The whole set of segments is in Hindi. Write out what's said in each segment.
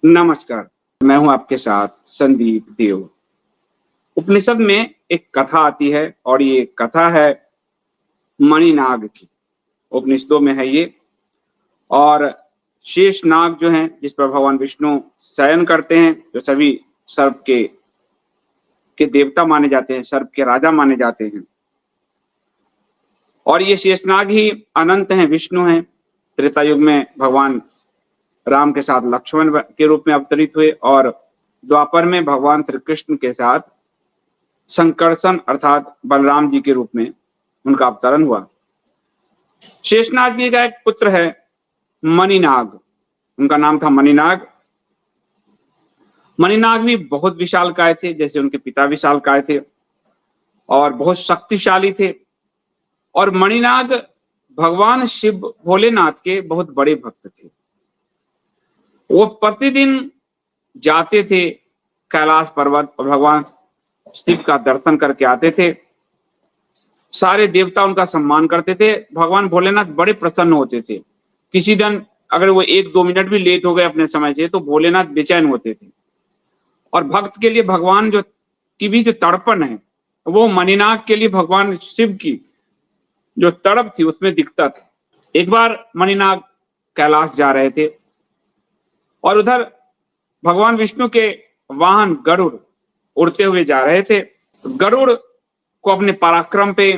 नमस्कार, मैं हूं आपके साथ संदीप देव। उपनिषद में एक कथा आती है और ये कथा है मणिनाग की। उपनिषदों में है ये। और शेष नाग जो हैं जिस पर भगवान विष्णु शयन करते हैं, जो सभी सर्प के देवता माने जाते हैं, सर्प के राजा माने जाते हैं। और ये शेषनाग ही अनंत हैं, विष्णु हैं। त्रेता युग में भगवान राम के साथ लक्ष्मण के रूप में अवतरित हुए और द्वापर में भगवान श्री कृष्ण के साथ संकर्षण अर्थात बलराम जी के रूप में उनका अवतरण हुआ। शेषनाग जी का एक पुत्र है मणिनाग, उनका नाम था मणिनाग। मणिनाग भी बहुत विशालकाय थे, जैसे उनके पिता विशालकाय थे और बहुत शक्तिशाली थे। और मणिनाग भगवान शिव भोलेनाथ के बहुत बड़े भक्त थे। वो प्रतिदिन जाते थे कैलाश पर्वत और भगवान शिव का दर्शन करके आते थे। सारे देवता उनका सम्मान करते थे। भगवान भोलेनाथ बड़े प्रसन्न होते थे। किसी दिन अगर वो 1-2 मिनट भी लेट हो गए अपने समय से तो भोलेनाथ बेचैन होते थे। और भक्त के लिए भगवान की भी जो तड़पन है, वो मणिनाग के लिए भगवान शिव की जो तड़प थी उसमें दिखता था। एक बार मणिनाग कैलाश जा रहे थे और उधर भगवान विष्णु के वाहन गरुड़ उड़ते हुए जा रहे थे। गरुड़ को अपने पराक्रम पे,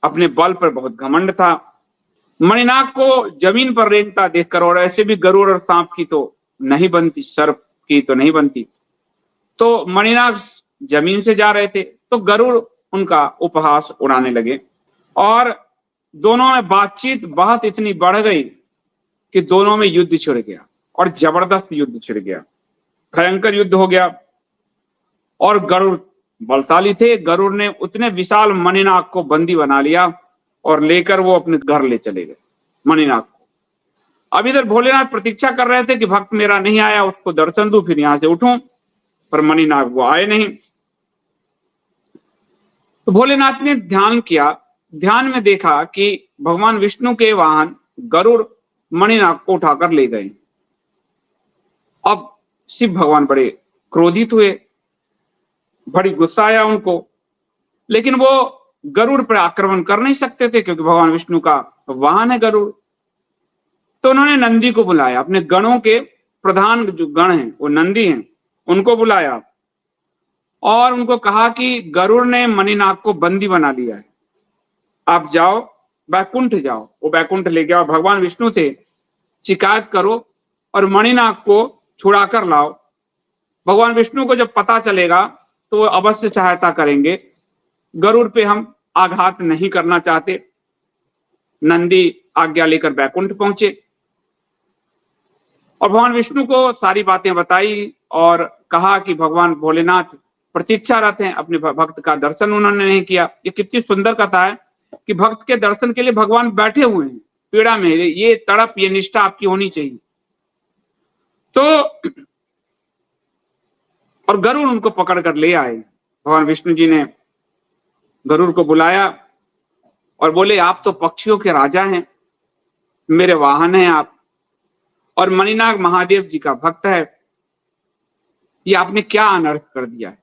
अपने बल पर बहुत घमंड था। मणिनाग को जमीन पर रेंगता देखकर, और ऐसे भी गरुड़ और सांप की तो नहीं बनती, सर्प की तो नहीं बनती, तो मणिनाग जमीन से जा रहे थे तो गरुड़ उनका उपहास उड़ाने लगे और दोनों में बातचीत बहुत इतनी बढ़ गई कि दोनों में युद्ध छिड़ गया और जबरदस्त युद्ध छिड़ गया। भयंकर युद्ध हो गया और गरुड़ बलशाली थे। गरुड़ ने उतने विशाल मणिनाग को बंदी बना लिया और लेकर वो अपने घर ले चले गए मणिनाग को। अब इधर भोलेनाथ प्रतीक्षा कर रहे थे कि भक्त मेरा नहीं आया, उसको दर्शन दूं फिर यहां से उठूं, पर मणिनाग वो आए नहीं। तो भोलेनाथ ने ध्यान किया, ध्यान में देखा कि भगवान विष्णु के वाहन गरुड़ मणिनाग को उठाकर ले गए। अब शिव भगवान बड़े क्रोधित हुए, बड़ी गुस्सा आया उनको, लेकिन वो गरुड़ पर आक्रमण कर नहीं सकते थे क्योंकि भगवान विष्णु का वाहन है गरुड़। तो उन्होंने नंदी को बुलाया, अपने गणों के प्रधान जो गण हैं वो नंदी हैं, उनको बुलाया और उनको कहा कि गरुड़ ने मणिनाग को बंदी बना लिया है, आप जाओ बैकुंठ जाओ। वो बैकुंठ ले गया और भगवान विष्णु से शिकायत करो और मणिनाग को छुड़ा कर लाओ। भगवान विष्णु को जब पता चलेगा तो वो अवश्य सहायता करेंगे। गरुड़ पे हम आघात नहीं करना चाहते। नंदी आज्ञा लेकर बैकुंठ पहुंचे और भगवान विष्णु को सारी बातें बताई और कहा कि भगवान भोलेनाथ प्रतीक्षारत हैं, अपने भक्त का दर्शन उन्होंने नहीं किया। ये कितनी सुंदर कथा है कि भक्त के दर्शन के लिए भगवान बैठे हुए हैं पीड़ा में। ये तड़प, ये निष्ठा आपकी होनी चाहिए। तो और गरुड़ उनको पकड़ कर ले आए। भगवान विष्णु जी ने गरुड़ को बुलाया और बोले, आप तो पक्षियों के राजा हैं, मेरे वाहन हैं आप, और मणिनाग महादेव जी का भक्त है, ये आपने क्या अनर्थ कर दिया है।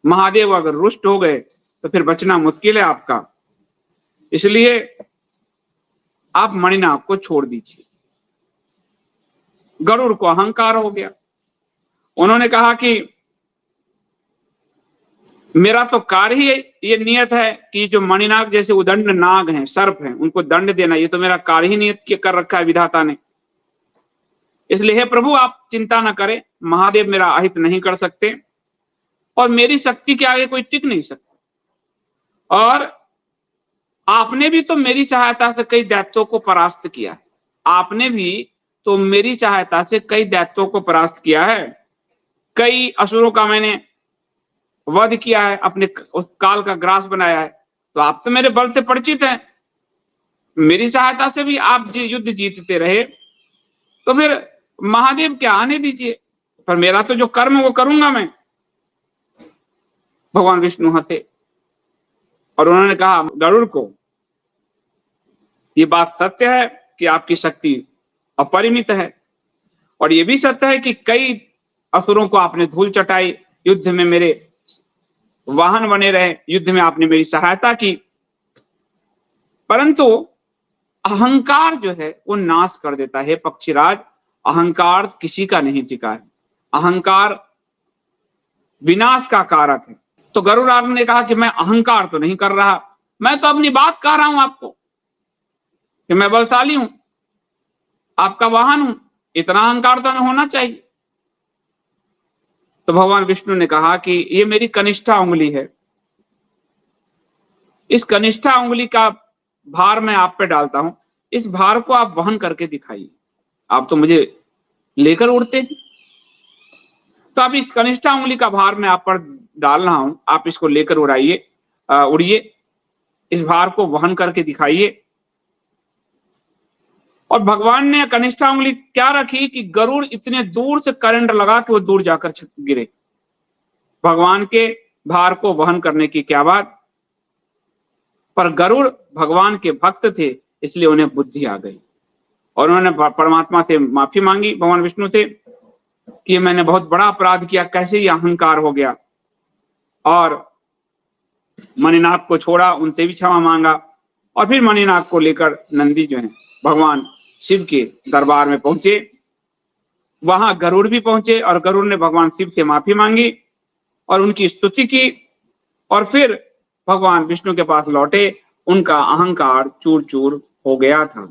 महादेव अगर रुष्ट हो गए तो फिर बचना मुश्किल है आपका, इसलिए आप मणिनाग को छोड़ दीजिए। गरुड़ को अहंकार हो गया। उन्होंने कहा कि मेरा तो कार्य ही ये नियत है कि जो मणिनाग जैसे उदंड नाग हैं, सर्प हैं, उनको दंड देना, ये तो मेरा कार्य ही नियत कर रखा है विधाता ने। इसलिए हे प्रभु आप चिंता ना करें, महादेव मेरा अहित नहीं कर सकते और मेरी शक्ति के आगे कोई टिक नहीं सकता। और आपने भी तो मेरी सहायता से कई दैत्यों को परास्त किया है। आपने भी तो मेरी सहायता से कई दैत्यों को परास्त किया है। कई असुरों का मैंने वध किया है, अपने उस काल का ग्रास बनाया है। तो आप तो मेरे बल से परिचित हैं, मेरी सहायता से भी आप युद्ध जीतते रहे, तो फिर महादेव क्या आने दीजिए, पर मेरा तो जो कर्म है वो करूंगा मैं। भगवान विष्णु हंसे और उन्होंने कहा गरुड़ को, ये बात सत्य है कि आपकी शक्ति अपरिमित है और ये भी सत्य है कि कई असुरों को आपने धूल चटाई, युद्ध में मेरे वाहन बने रहे, युद्ध में आपने मेरी सहायता की, परंतु अहंकार जो है वो नाश कर देता है। पक्षीराज, अहंकार किसी का नहीं टिका है, अहंकार विनाश का कारक है। तो गरुड़ार्क ने कहा कि मैं अहंकार तो नहीं कर रहा, मैं तो अपनी बात कह रहा हूं आपको कि मैं बलशाली हूं, आपका वाहन हूं, इतना अहंकार तो नहीं होना चाहिए। तो भगवान विष्णु ने कहा कि ये मेरी कनिष्ठा उंगली है, इस कनिष्ठा उंगली का भार मैं आप पे डालता हूं, इस भार को आप वहन करके दिखाइए। आप तो मुझे लेकर उड़ते हैं, तो अब इस कनिष्ठा उंगली का भार मैं आप पर डाल रहा हूं, आप इसको लेकर उड़ाइए, उड़िए, इस भार को वहन करके दिखाइए। और भगवान ने कनिष्ठा उंगली क्या रखी कि गरुड़ इतने दूर से करंट लगा कि वो दूर जाकर गिरे। भगवान के भार को वहन करने की क्या बात, पर गरुड़ भगवान के भक्त थे, इसलिए उन्हें बुद्धि आ गई और उन्होंने परमात्मा से माफी मांगी, भगवान विष्णु से, कि मैंने बहुत बड़ा अपराध किया, कैसे ये अहंकार हो गया। और मणिनाग को छोड़ा, उनसे भी क्षमा मांगा, और फिर मणिनाग को लेकर नंदी जो है भगवान शिव के दरबार में पहुंचे। वहां गरुड़ भी पहुंचे और गरुड़ ने भगवान शिव से माफी मांगी और उनकी स्तुति की, और फिर भगवान विष्णु के पास लौटे, उनका अहंकार चूर चूर हो गया था।